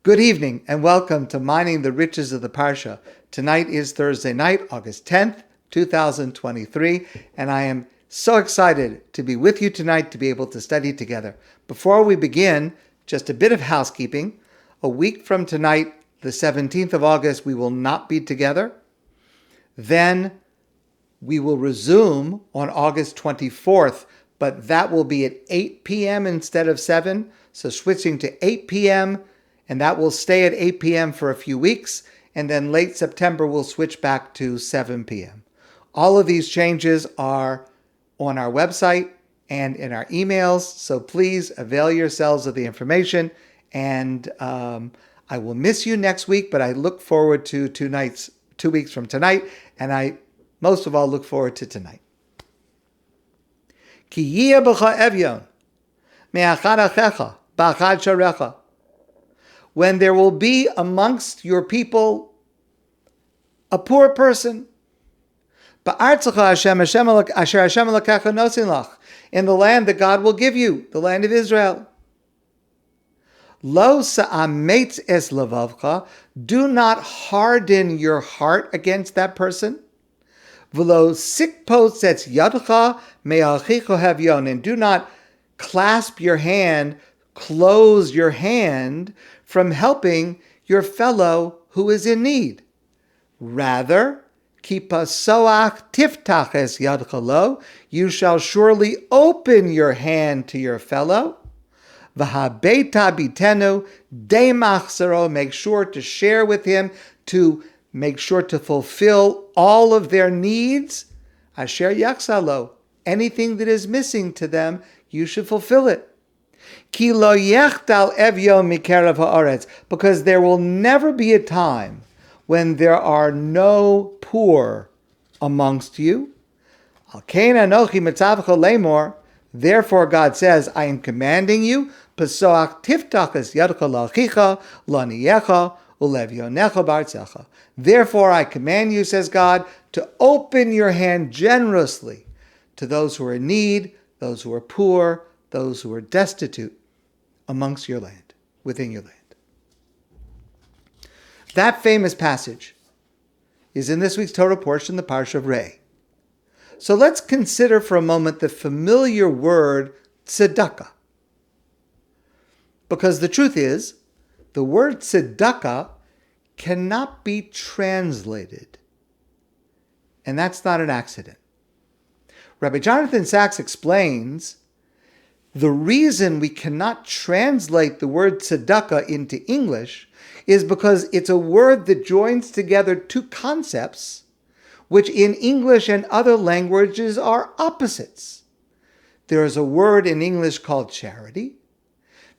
Good evening and welcome to Mining the Riches of the Parsha. Tonight is Thursday night, August 10th, 2023, and I am so excited to be with you tonight to be able to study together. Before we begin, just a bit of housekeeping. A week from tonight, the 17th of August, we will not be together. Then we will resume on August 24th, but that will be at 8 p.m. instead of 7, so switching to 8 p.m., and that will stay at 8 p.m. for a few weeks, and then late September we'll switch back to 7 p.m. All of these changes are on our website and in our emails, so please avail yourselves of the information, and I will miss you next week, but I look forward to 2 weeks from tonight, and I most of all look forward to tonight. Ki yeh b'cha evyon me'achad achecha b'achad sharecha. When there will be amongst your people a poor person, in the land that God will give you, the land of Israel. Lo sa'ametz es levavcha, do not harden your heart against that person. V'lo sikpos etz yadcha me'achicho havyon, and do not clasp your hand, close your hand from helping your fellow who is in need. Rather, kipasoach tiftach es yadcha lo, you shall surely open your hand to your fellow. V'habeta bitenu demachzero, make sure to share with him, to make sure to fulfill all of their needs. Asher yachsalo, anything that is missing to them, you should fulfill it. Ki lo yechtal evyon mikerav haaretz, because there will never be a time when there are no poor amongst you. Al kein anochi mitzavcha lemor, therefore God says, I am commanding you, pesoach tiftach es yadcha la'achicha la'niyecha ulevyonecha b'artzecha. Therefore I command you, says God, to open your hand generously to those who are in need, those who are poor, those who are destitute amongst your land, within your land. That famous passage is in this week's Torah portion, the Parsha of Re. So let's consider for a moment the familiar word tzedakah. Because the truth is, the word tzedakah cannot be translated. And that's not an accident. Rabbi Jonathan Sacks explains the reason we cannot translate the word tzedakah into English is because it's a word that joins together two concepts which in English and other languages are opposites. There is a word in English called charity.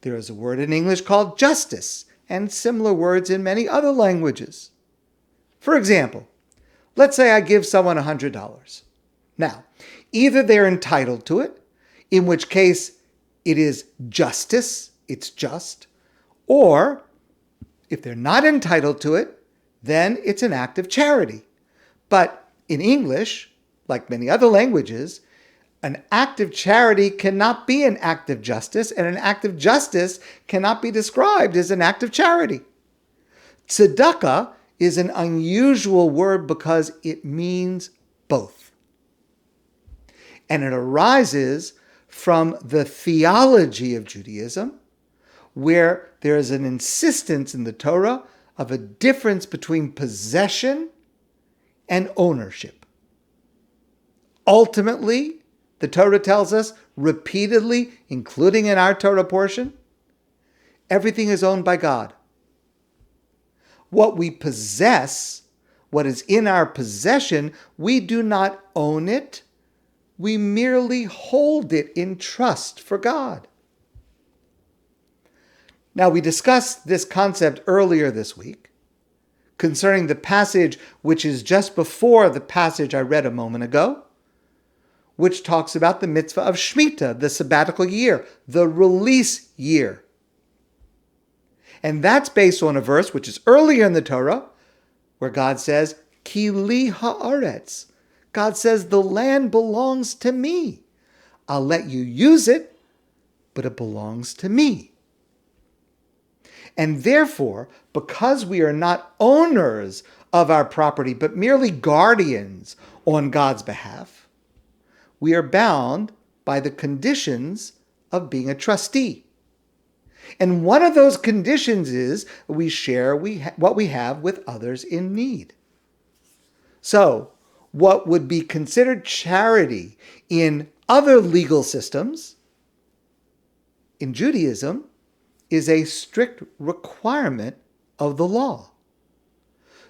There is a word in English called justice, and similar words in many other languages. For example, let's say I give someone $100. Now, either they're entitled to it, in which case it is justice, it's just, or if they're not entitled to it, then it's an act of charity. But in English, like many other languages, an act of charity cannot be an act of justice, and an act of justice cannot be described as an act of charity. Tzedakah is an unusual word because it means both. And it arises from the theology of Judaism, where there is an insistence in the Torah of a difference between possession and ownership. Ultimately, the Torah tells us repeatedly, including in our Torah portion, everything is owned by God. What we possess, what is in our possession, we do not own it. We merely hold it in trust for God. Now, we discussed this concept earlier this week concerning the passage which is just before the passage I read a moment ago, which talks about the mitzvah of Shemitah, the sabbatical year, the release year. And that's based on a verse which is earlier in the Torah, where God says, Ki li haaretz. God says, the land belongs to me. I'll let you use it, but it belongs to me. And therefore, because we are not owners of our property, but merely guardians on God's behalf, we are bound by the conditions of being a trustee. And one of those conditions is we share what we have with others in need. So, what would be considered charity in other legal systems, in Judaism, is a strict requirement of the law.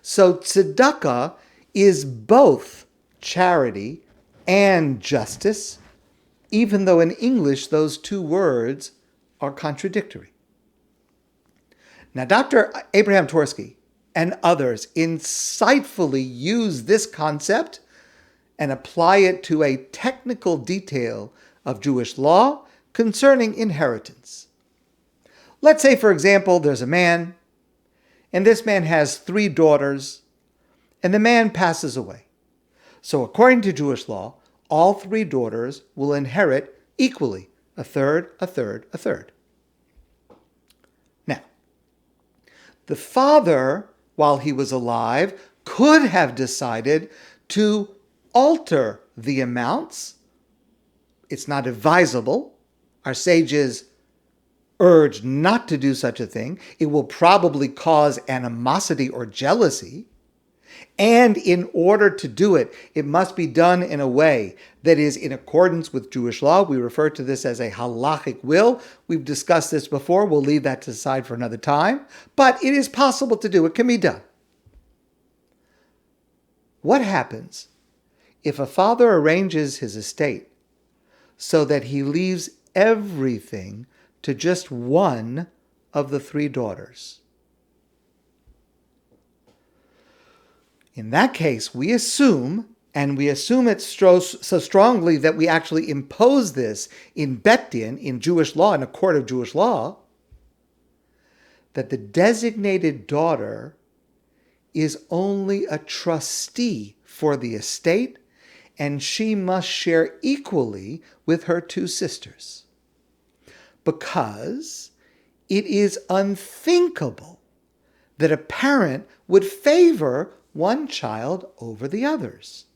So tzedakah is both charity and justice, even though in English those two words are contradictory. Now, Dr. Abraham Tversky and others insightfully use this concept and apply it to a technical detail of Jewish law concerning inheritance. Let's say, for example, there's a man, and this man has 3 daughters, and the man passes away. So according to Jewish law, all 3 daughters will inherit equally, a third, a third, a third. Now, the father, while he was alive, could have decided to alter the amounts. It's not advisable. Our sages urge not to do such a thing. It will probably cause animosity or jealousy. And in order to do it, it must be done in a way that is in accordance with Jewish law. We refer to this as a halachic will. We've discussed this before. We'll leave that to the side for another time. But it is possible to do. It can be done. What happens if a father arranges his estate so that he leaves everything to just one of the 3 daughters? In that case, we assume it so strongly that we actually impose this in Bet Din, in Jewish law, in a court of Jewish law, that the designated daughter is only a trustee for the estate, and she must share equally with her 2 sisters. Because it is unthinkable that a parent would favor one child over the others.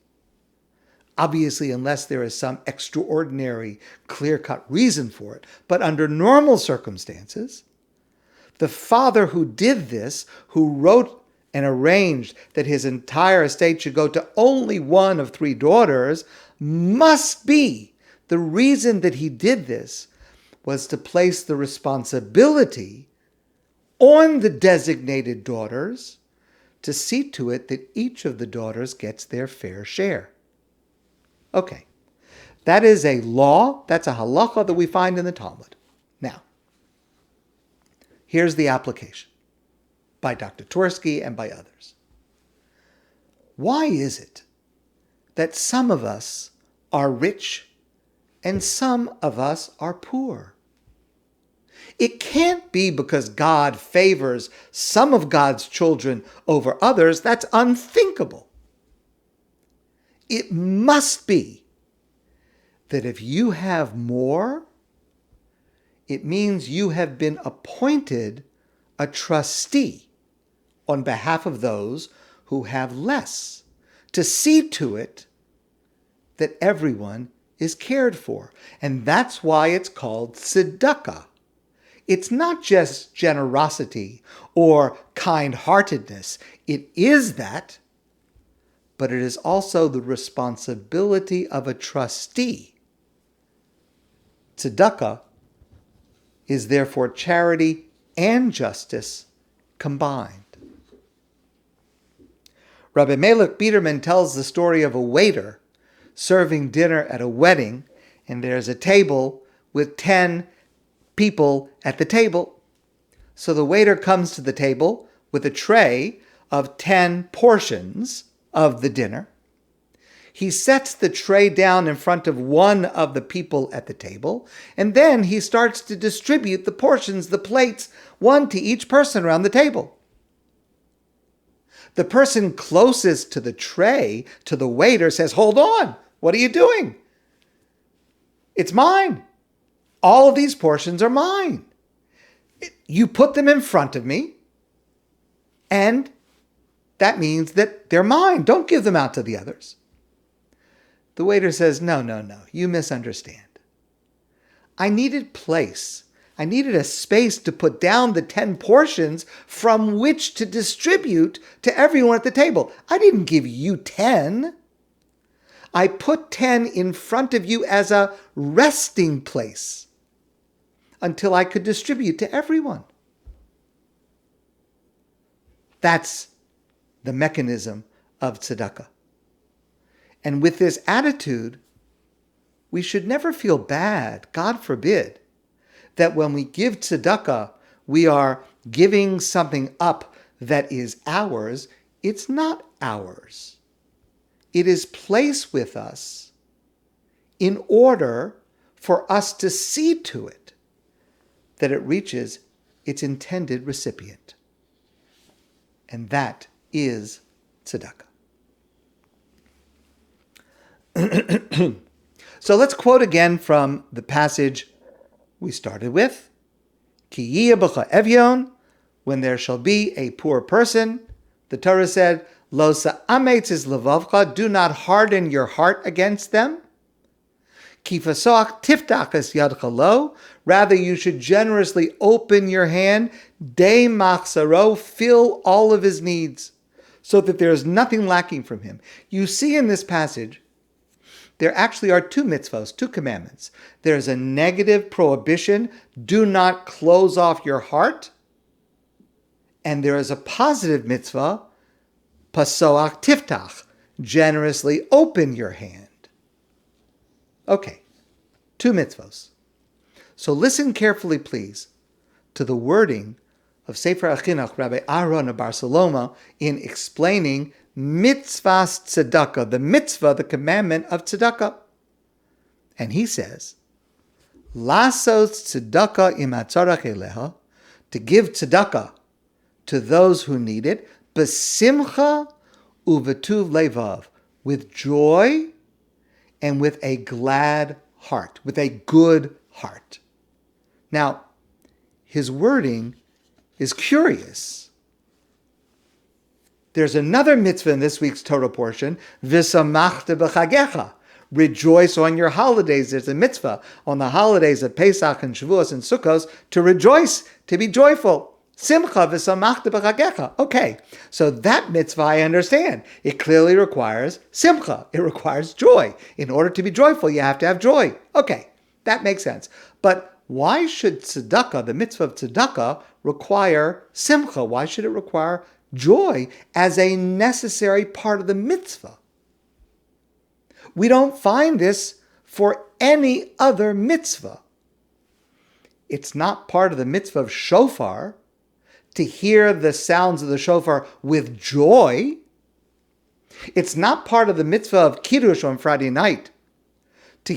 Obviously, unless there is some extraordinary, clear-cut reason for it. But under normal circumstances, the father who did this, who wrote and arranged that his entire estate should go to only one of 3 daughters, must be the reason that he did this was to place the responsibility on the designated daughters to see to it that each of the daughters gets their fair share. Okay, that is a law, that's a halacha that we find in the Talmud. Now, here's the application by Dr. Tversky and by others. Why is it that some of us are rich and some of us are poor? It can't be because God favors some of God's children over others. That's unthinkable. It must be that if you have more, it means you have been appointed a trustee on behalf of those who have less, to see to it that everyone is cared for. And that's why it's called tzedakah. It's not just generosity or kind-heartedness. It is that, but it is also the responsibility of a trustee. Tzedakah is therefore charity and justice combined. Rabbi Meilech Biderman tells the story of a waiter serving dinner at a wedding, and there's a table with 10 people at the table. So the waiter comes to the table with a tray of 10 portions of the dinner. He sets the tray down in front of one of the people at the table, and then he starts to distribute the portions, the plates, one to each person around the table. The person closest to the tray, to the waiter, says, "Hold on, what are you doing? It's mine. All of these portions are mine." You put them in front of me, and that means that they're mine. Don't give them out to the others. The waiter says, no, you misunderstand. I needed place. I needed a space to put down the 10 portions from which to distribute to everyone at the table. I didn't give you 10. I put 10 in front of you as a resting place until I could distribute to everyone. That's the mechanism of tzedakah. And with this attitude, we should never feel bad, God forbid, that when we give tzedakah, we are giving something up that is ours. It's not ours. It is placed with us in order for us to see to it that it reaches its intended recipient. And that is tzedakah. So let's quote again from the passage we started with. Ki yiyeh b'cha evyon, when there shall be a poor person, the Torah said, lo sa'ametz es levavcha, do not harden your heart against them. Ki fasoach tiftach es yadcha lo, rather you should generously open your hand, de machsaro, fill all of his needs, so that there is nothing lacking from him. You see in this passage, there actually are 2 mitzvahs, 2 commandments. There's a negative prohibition, do not close off your heart. And there is a positive mitzvah, pasoach tiftach, generously open your hand. Okay, 2 mitzvahs. So listen carefully, please, to the wording of Sefer HaChinuch, Rabbi Aaron of Barcelona, in explaining mitzvahs tzedakah, the mitzvah, the commandment of tzedakah. And he says, lasos tzedakah imatzarach eleha, to give tzedakah to those who need it, besimcha uvetuv levav, with joy and with a glad heart, with a good heart. Now, his wording is curious. There's another mitzvah in this week's Torah portion, v'samachta b'chagecha, rejoice on your holidays. There's a mitzvah on the holidays of Pesach and Shavuos and Sukkos to rejoice, to be joyful. Simcha v'samachta b'chagecha. Okay, so that mitzvah I understand. It clearly requires simcha. It requires joy. In order to be joyful, you have to have joy. Okay, that makes sense. But why should tzedakah, the mitzvah of tzedakah, require simcha? Why should it require joy as a necessary part of the mitzvah? We don't find this for any other mitzvah. It's not part of the mitzvah of shofar to hear the sounds of the shofar with joy. It's not part of the mitzvah of kiddush on Friday night to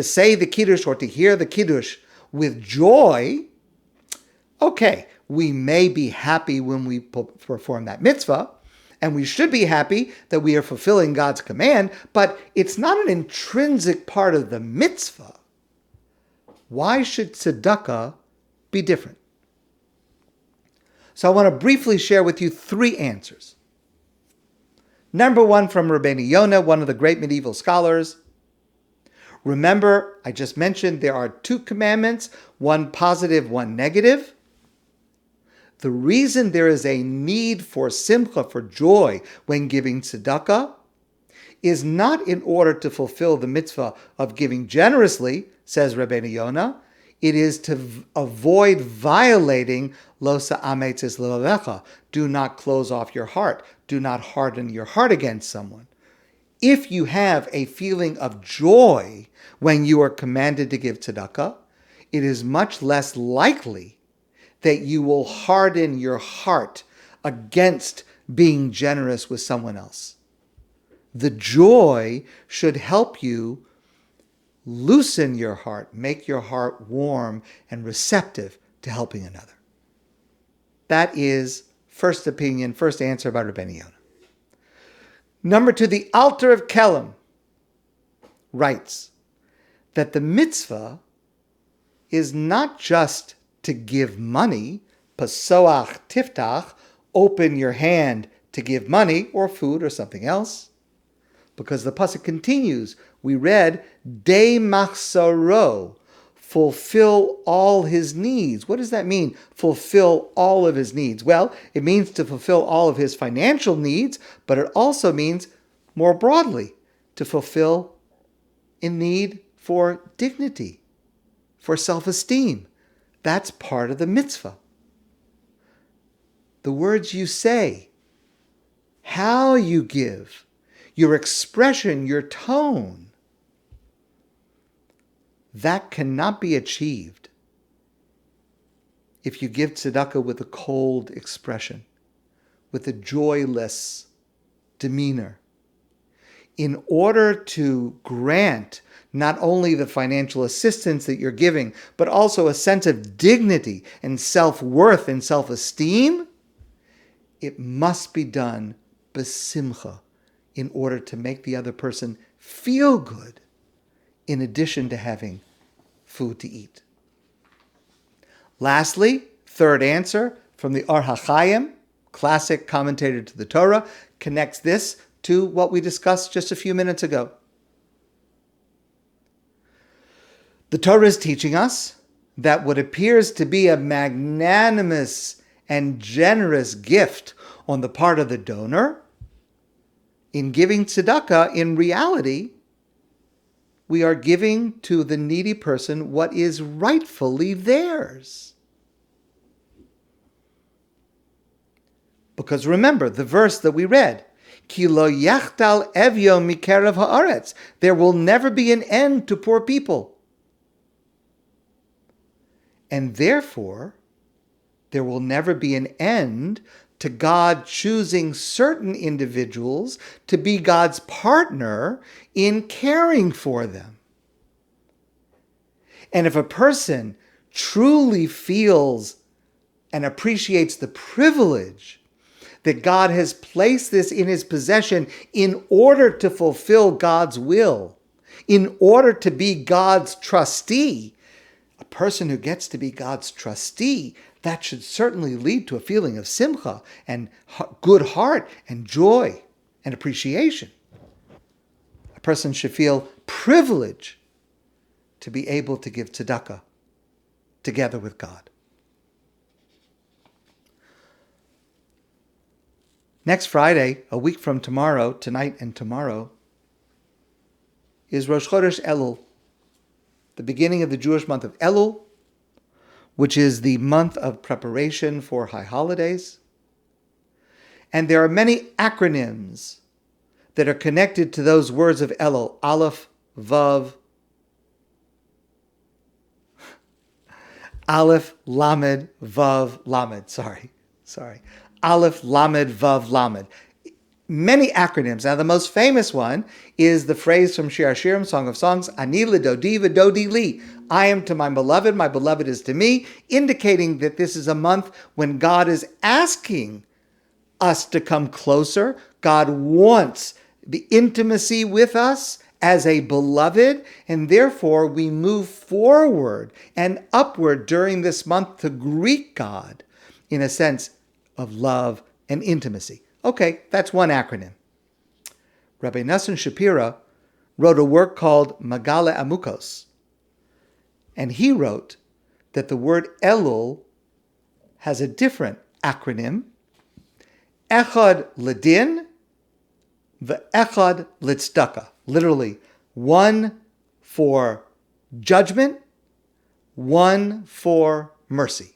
say the kiddush or to hear the kiddush with joy. Okay, we may be happy when we perform that mitzvah, and we should be happy that we are fulfilling God's command, but it's not an intrinsic part of the mitzvah. Why should tzedakah be different? So I want to briefly share with you 3 answers. Number 1 from Rabbi Yonah, one of the great medieval scholars. Remember, I just mentioned there are 2 commandments, one positive, one negative. The reason there is a need for simcha, for joy, when giving tzedakah, is not in order to fulfill the mitzvah of giving generously, says Rabbi Yonah. It is to avoid violating lo sa'ametz es levavecha. Do not close off your heart. Do not harden your heart against someone. If you have a feeling of joy when you are commanded to give tzedakah, it is much less likely that you will harden your heart against being generous with someone else. The joy should help you loosen your heart, make your heart warm and receptive to helping another. That is first opinion, first answer by Rabbi Yonah. Number 2, the Alter of Kelm writes that the mitzvah is not just to give money, pasoach tiftach, open your hand to give money or food or something else. Because the pasuk continues, we read, de machsaro, fulfill all his needs. What does that mean, fulfill all of his needs? Well, it means to fulfill all of his financial needs, but it also means, more broadly, to fulfill a need for dignity, for self-esteem. That's part of the mitzvah. The words you say, how you give, your expression, your tone, that cannot be achieved if you give tzedakah with a cold expression, with a joyless demeanor. In order to grant not only the financial assistance that you're giving, but also a sense of dignity and self-worth and self-esteem, it must be done besimcha, in order to make the other person feel good, in addition to having food to eat. Lastly, third answer from the Or HaChaim, classic commentator to the Torah, connects this to what we discussed just a few minutes ago. The Torah is teaching us that what appears to be a magnanimous and generous gift on the part of the donor, in giving tzedakah, in reality, we are giving to the needy person what is rightfully theirs. Because remember the verse that we read, Ki lo yachtal evyo mikerev haaretz. There will never be an end to poor people. And therefore, there will never be an end to God choosing certain individuals to be God's partner in caring for them. And if a person truly feels and appreciates the privilege that God has placed this in his possession in order to fulfill God's will, in order to be God's trustee, a person who gets to be God's trustee, that should certainly lead to a feeling of simcha and good heart and joy and appreciation. A person should feel privilege to be able to give tzedakah together with God. Next Friday, a week from tomorrow, tonight and tomorrow, is Rosh Chodesh Elul, the beginning of the Jewish month of Elul, which is the month of preparation for high holidays. And there are many acronyms that are connected to those words of Elul, Aleph, Vav, Aleph, Lamed, Vav, Lamed. Sorry. Aleph, Lamed, Vav, Lamed. Many acronyms. Now, the most famous one is the phrase from Shir HaShirim, Song of Songs, Ani l'dodi v'dodi li. I am to my beloved is to me, indicating that this is a month when God is asking us to come closer. God wants the intimacy with us as a beloved, and therefore we move forward and upward during this month to greet God in a sense of love and intimacy. Okay, that's one acronym. Rabbi Nosson Shapira wrote a work called Magale Amukos, and he wrote that the word Elul has a different acronym, Echad Ledin, Ve'echad Litzedakah. Literally, one for judgment, one for mercy.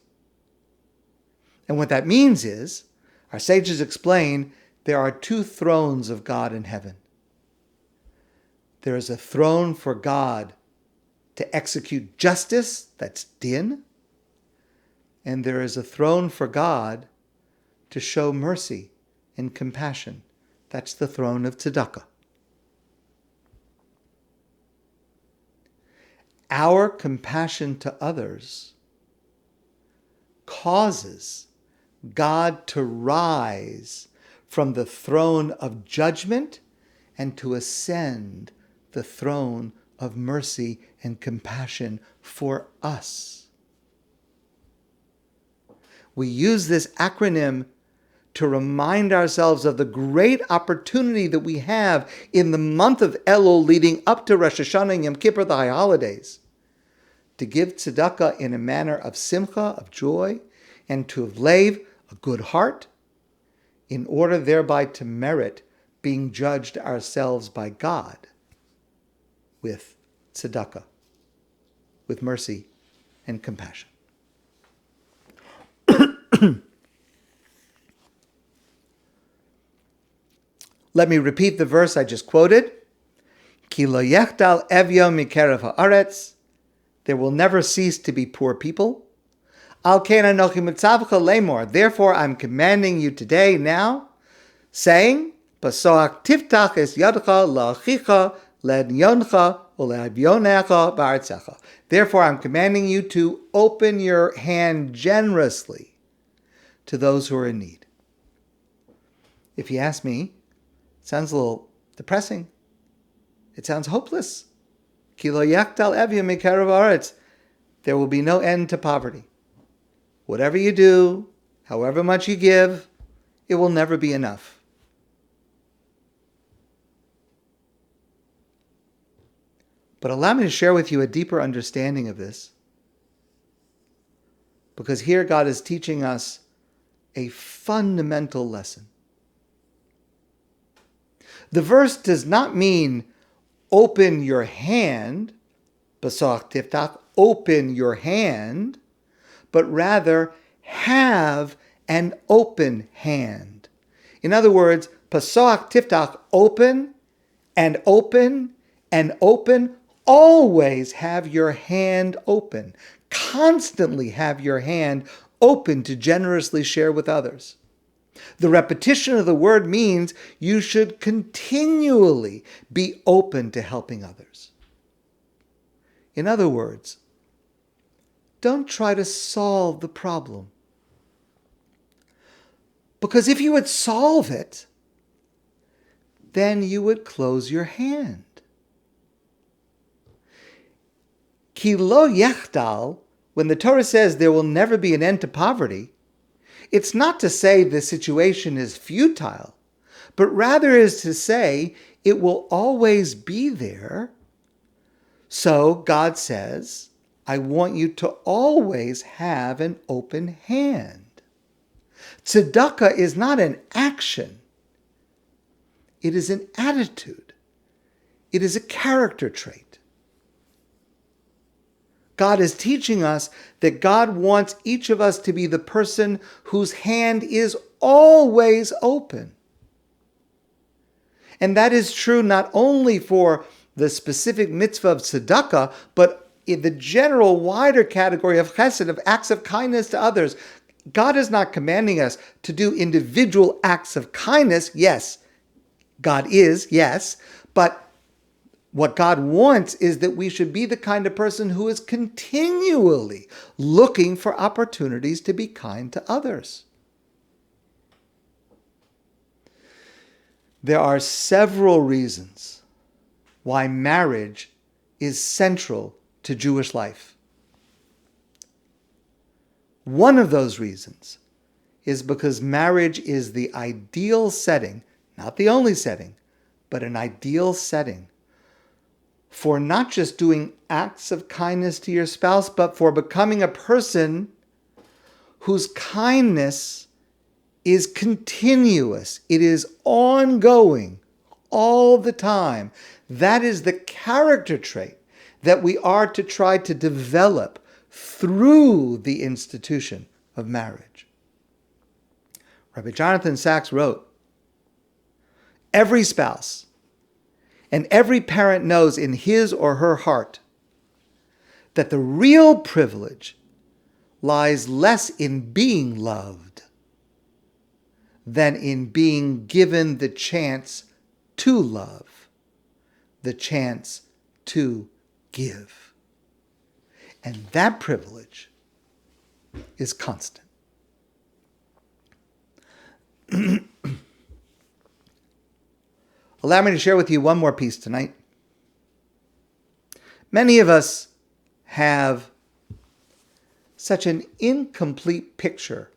And what that means is, our sages explain, there are two thrones of God in heaven. There is a throne for God to execute justice, that's din, and there is a throne for God to show mercy and compassion. That's the throne of tzedakah. Our compassion to others causes God to rise from the throne of judgment and to ascend the throne of mercy and compassion for us. We use this acronym to remind ourselves of the great opportunity that we have in the month of Elul leading up to Rosh Hashanah and Yom Kippur, the high holidays, to give tzedakah in a manner of simcha, of joy, and to lev, a good heart, in order thereby to merit being judged ourselves by God with tzedakah, with mercy and compassion. Let me repeat the verse I just quoted. Ki lo yechdal evyo mikerev haaretz. There will never cease to be poor people. Al ken anochi mitzavcha lemor. Therefore, I'm commanding you today, now, saying, Pasoach tiftach es yadcha la'achicha le'nyoncha ule'avyonecha ba'artzecha. Therefore, I'm commanding you to open your hand generously to those who are in need. If you ask me, it sounds a little depressing. It sounds hopeless. Ki lo yaktal evya mikerev haaretz. There will be no end to poverty. Whatever you do, however much you give, it will never be enough. But allow me to share with you a deeper understanding of this, because here God is teaching us a fundamental lesson. The verse does not mean open your hand, Pasoach tiftach, open your hand, but rather have an open hand. In other words, Pasoach tiftach, open and open and open. Always have your hand open. Constantly have your hand open to generously share with others. The repetition of the word means you should continually be open to helping others. In other words, don't try to solve the problem. Because if you would solve it, then you would close your hand. Ki lo yechdal, when the Torah says there will never be an end to poverty, it's not to say the situation is futile, but rather is to say it will always be there. So God says, I want you to always have an open hand. Tzedakah is not an action. It is an attitude. It is a character trait. God is teaching us that God wants each of us to be the person whose hand is always open. And that is true not only for the specific mitzvah of tzedakah, but in the general wider category of chesed, of acts of kindness to others. God is not commanding us to do individual acts of kindness. Yes, God is, yes, but what God wants is that we should be the kind of person who is continually looking for opportunities to be kind to others. There are several reasons why marriage is central to Jewish life. One of those reasons is because marriage is the ideal setting, not the only setting, but an ideal setting for not just doing acts of kindness to your spouse, but for becoming a person whose kindness is continuous. It is ongoing all the time. That is the character trait that we are to try to develop through the institution of marriage. Rabbi Jonathan Sacks wrote, every spouse and every parent knows in his or her heart that the real privilege lies less in being loved than in being given the chance to love, the chance to give. And that privilege is constant. Allow me to share with you one more piece tonight. Many of us have such an incomplete picture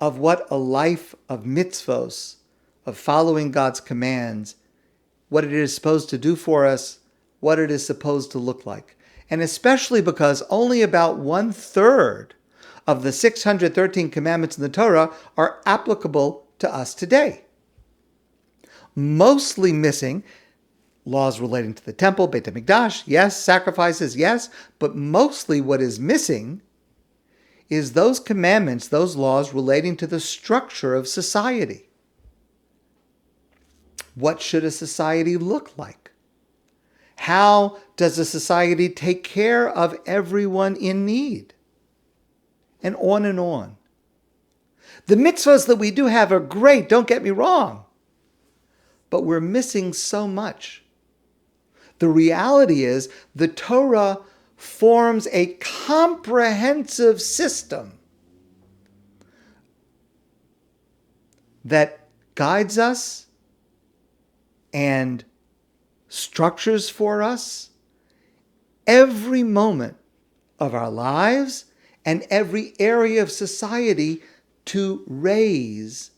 of what a life of mitzvos, of following God's commands, what it is supposed to do for us, what it is supposed to look like. And especially because only about 1/3 of the 613 commandments in the Torah are applicable to us today. Mostly missing laws relating to the temple, Beit HaMikdash, yes, sacrifices, yes, but mostly what is missing is those commandments, those laws relating to the structure of society. What should a society look like? How does a society take care of everyone in need? And on and on. The mitzvahs that we do have are great, don't get me wrong. But we're missing so much. The reality is the Torah forms a comprehensive system that guides us and structures for us every moment of our lives and every area of society to raise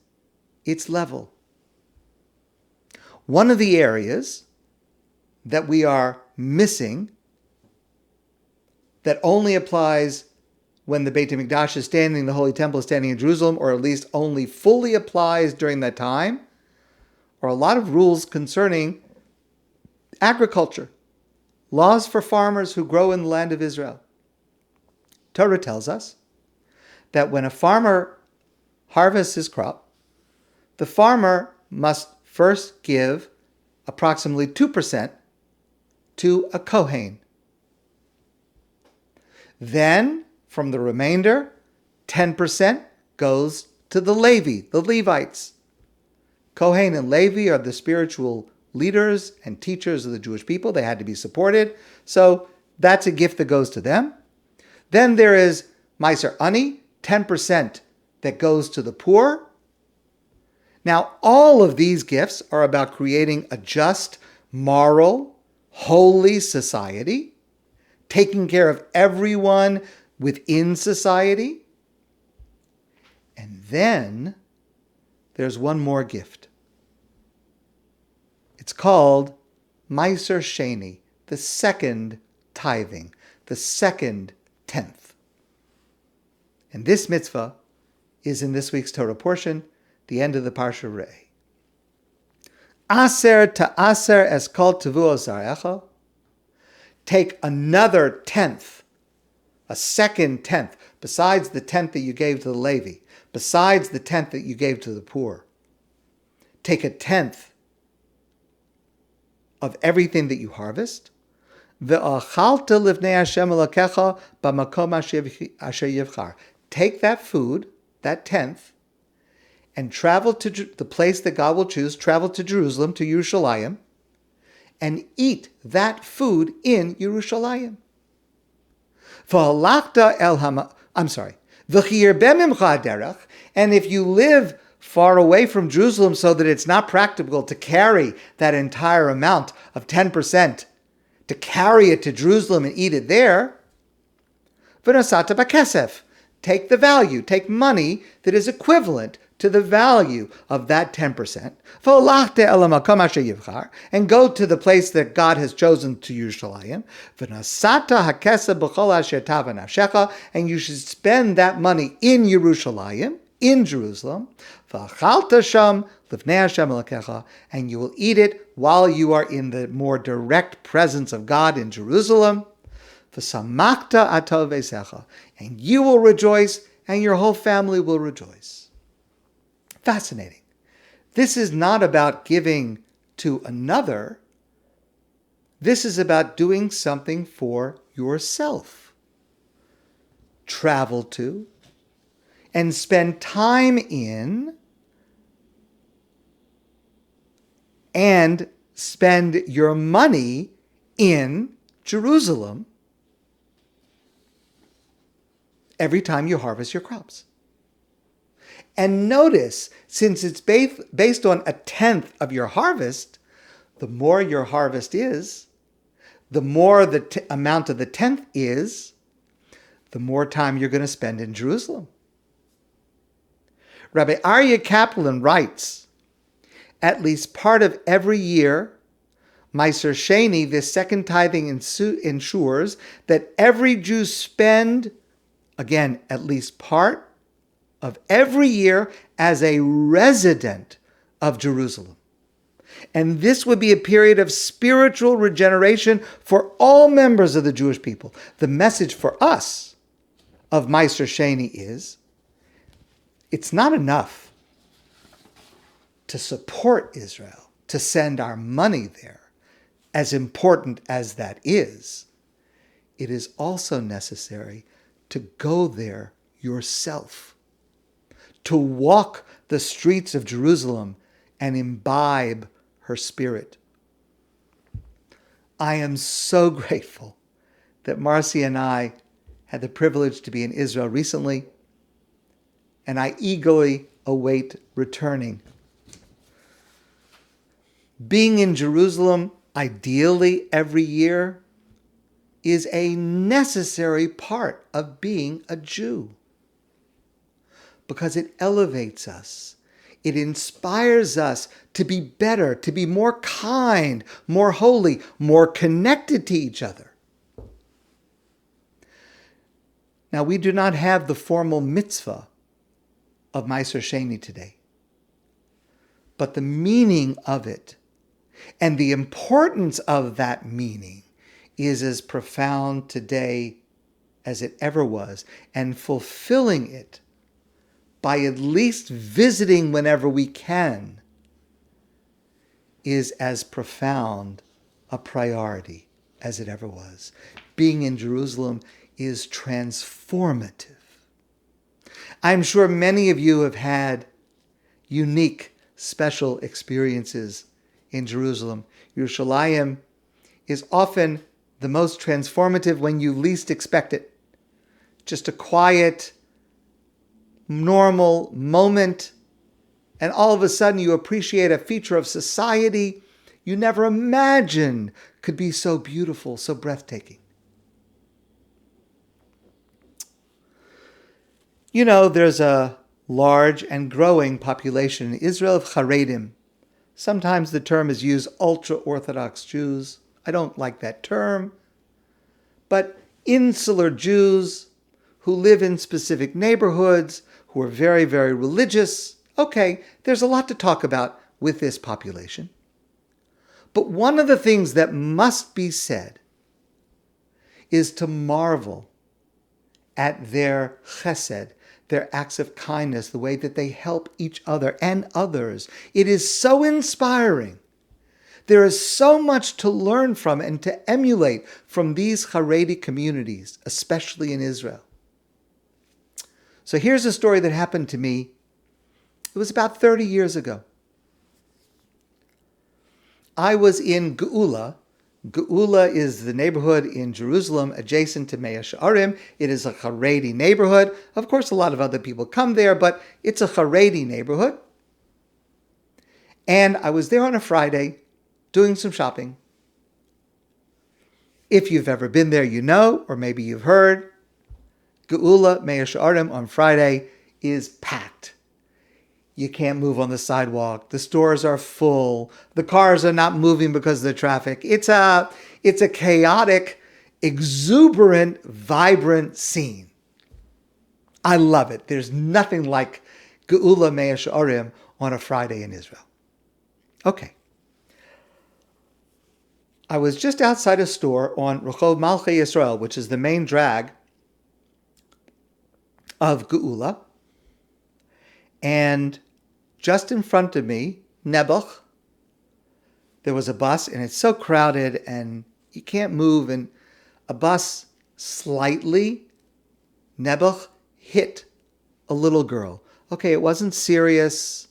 its level. One of the areas that we are missing, that only applies when the Beit HaMikdash is standing, the Holy Temple is standing in Jerusalem, or at least only fully applies during that time, are a lot of rules concerning agriculture, laws for farmers who grow in the land of Israel. Torah tells us that when a farmer harvests his crop, the farmer must first give approximately 2% to a Kohen. Then, from the remainder, 10% goes to the Levi, the Levites. Kohen and Levi are the spiritual leaders and teachers of the Jewish people. They had to be supported. So that's a gift that goes to them. Then there is Meiser Ani, 10% that goes to the poor. Now, all of these gifts are about creating a just, moral, holy society, taking care of everyone within society. And then there's one more gift. It's called Meiser Sheni, the second tithing, the second tenth. And this mitzvah is in this week's Torah portion, the end of the Parsha Re'eh. Aser ta'aser es kol tevuos zarecha. Take another tenth, a second tenth, besides the tenth that you gave to the Levi, besides the tenth that you gave to the poor. Take a tenth of everything that you harvest. Ve'achalta livnei Hashem elokecha b'makom asher yivchar. Take that food, that tenth, and travel to the place that God will choose, travel to Jerusalem, to Yerushalayim, and eat that food in Yerushalayim. And if you live far away from Jerusalem so that it's not practical to carry that entire amount of 10%, to carry it to Jerusalem and eat it there, v'nosata b'kesef. Take the value, take money that is equivalent to the value of that 10%, and go to the place that God has chosen to Yerushalayim, and you should spend that money in Yerushalayim, in Jerusalem, and you will eat it while you are in the more direct presence of God in Jerusalem, and you will rejoice, and your whole family will rejoice. Fascinating. This is not about giving to another. This is about doing something for yourself. Travel to and spend time in and spend your money in Jerusalem every time you harvest your crops. And notice, since it's based on a tenth of your harvest, the more your harvest is, the more the amount of the tenth is, the more time you're going to spend in Jerusalem. Rabbi Aryeh Kaplan writes, at least part of every year, Meiser Sheni, this second tithing, ensures that every Jew spend, again, at least part of every year as a resident of Jerusalem. And this would be a period of spiritual regeneration for all members of the Jewish people. The message for us of Meiser Sheni is, it's not enough to support Israel, to send our money there, as important as that is. It is also necessary to go there yourself, to walk the streets of Jerusalem and imbibe her spirit. I am so grateful that Marcy and I had the privilege to be in Israel recently, and I eagerly await returning. Being in Jerusalem, ideally every year, is a necessary part of being a Jew, because it elevates us. It inspires us to be better, to be more kind, more holy, more connected to each other. Now, we do not have the formal mitzvah of Meiser Sheni today, but the meaning of it and the importance of that meaning is as profound today as it ever was, and fulfilling it by at least visiting whenever we can is as profound a priority as it ever was. Being in Jerusalem is transformative. I'm sure many of you have had unique, special experiences in Jerusalem. Yerushalayim is often the most transformative when you least expect it. Just a quiet, normal moment, and all of a sudden you appreciate a feature of society you never imagined could be so beautiful, so breathtaking. You know, there's a large and growing population in Israel of Haredim. Sometimes the term is used, ultra-Orthodox Jews. I don't like that term. But insular Jews who live in specific neighborhoods, who are very, very religious. Okay, there's a lot to talk about with this population. But one of the things that must be said is to marvel at their chesed, their acts of kindness, the way that they help each other and others. It is so inspiring. There is so much to learn from and to emulate from these Haredi communities, especially in Israel. So here's a story that happened to me. It was about 30 years ago. I was in Geula. Geula is the neighborhood in Jerusalem adjacent to Mea She'arim. It is a Haredi neighborhood. Of course, a lot of other people come there, but it's a Haredi neighborhood. And I was there on a Friday doing some shopping. If you've ever been there, you know, or maybe you've heard, Geula, Mea She'arim on Friday is packed. You can't move on the sidewalk. The stores are full. The cars are not moving because of the traffic. It's a chaotic, exuberant, vibrant scene. I love it. There's nothing like Geula Mea She'arim on a Friday in Israel. Okay. I was just outside a store on Rehov Malchei Yisrael, which is the main drag of Geula. And just in front of me, Nebuch, there was a bus, and it's so crowded, and you can't move, and a bus slightly, Nebuch, hit a little girl. Okay, it wasn't serious,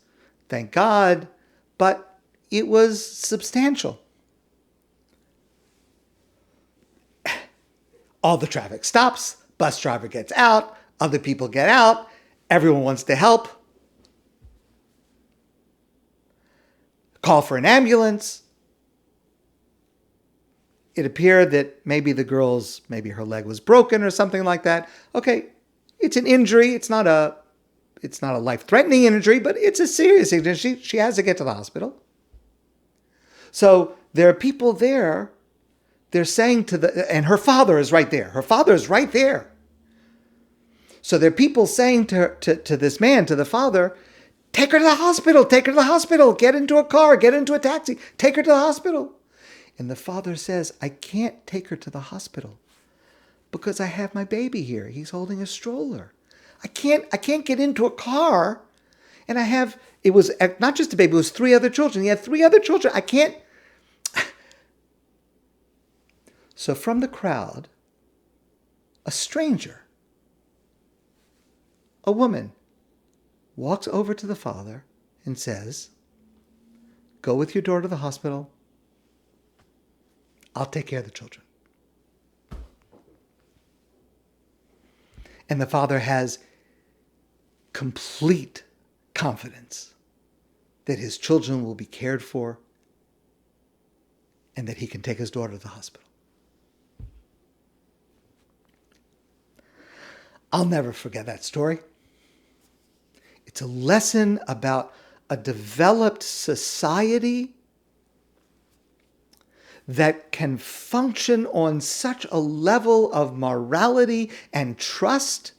thank God, but it was substantial. All the traffic stops, bus driver gets out, other people get out, everyone wants to help. Call for an ambulance. It appeared that maybe maybe her leg was broken or something like that. Okay, it's an injury. It's not it's not a life-threatening injury, but it's a serious injury. She has to get to the hospital. So there are people there. They're saying and her father is right there. Her father is right there. So there are people saying to this man, to the father, take her to the hospital, take her to the hospital, get into a car, get into a taxi, take her to the hospital. And the father says, I can't take her to the hospital because I have my baby here. He's holding a stroller. I can't get into a car. And it was not just a baby, it was 3 other children. He had 3 other children. I can't. So from the crowd, a stranger, a woman, walks over to the father and says, go with your daughter to the hospital. I'll take care of the children. And the father has complete confidence that his children will be cared for and that he can take his daughter to the hospital. I'll never forget that story. It's a lesson about a developed society that can function on such a level of morality and trust.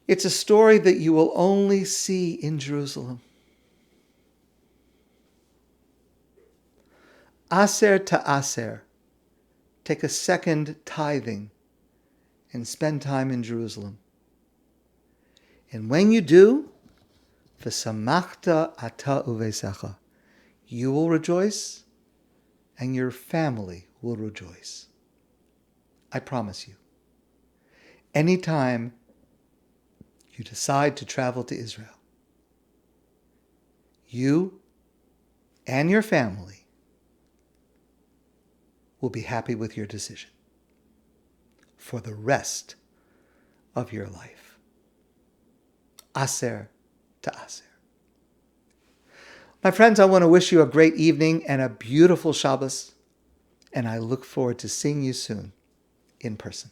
It's a story that you will only see in Jerusalem. Aser to aser. Take a second tithing and spend time in Jerusalem. And when you do, v'samachta ata uvesecha, you will rejoice and your family will rejoice. I promise you. Anytime you decide to travel to Israel, you and your family will be happy with your decision for the rest of your life. Aser to aser. My friends, I want to wish you a great evening and a beautiful Shabbos, and I look forward to seeing you soon in person.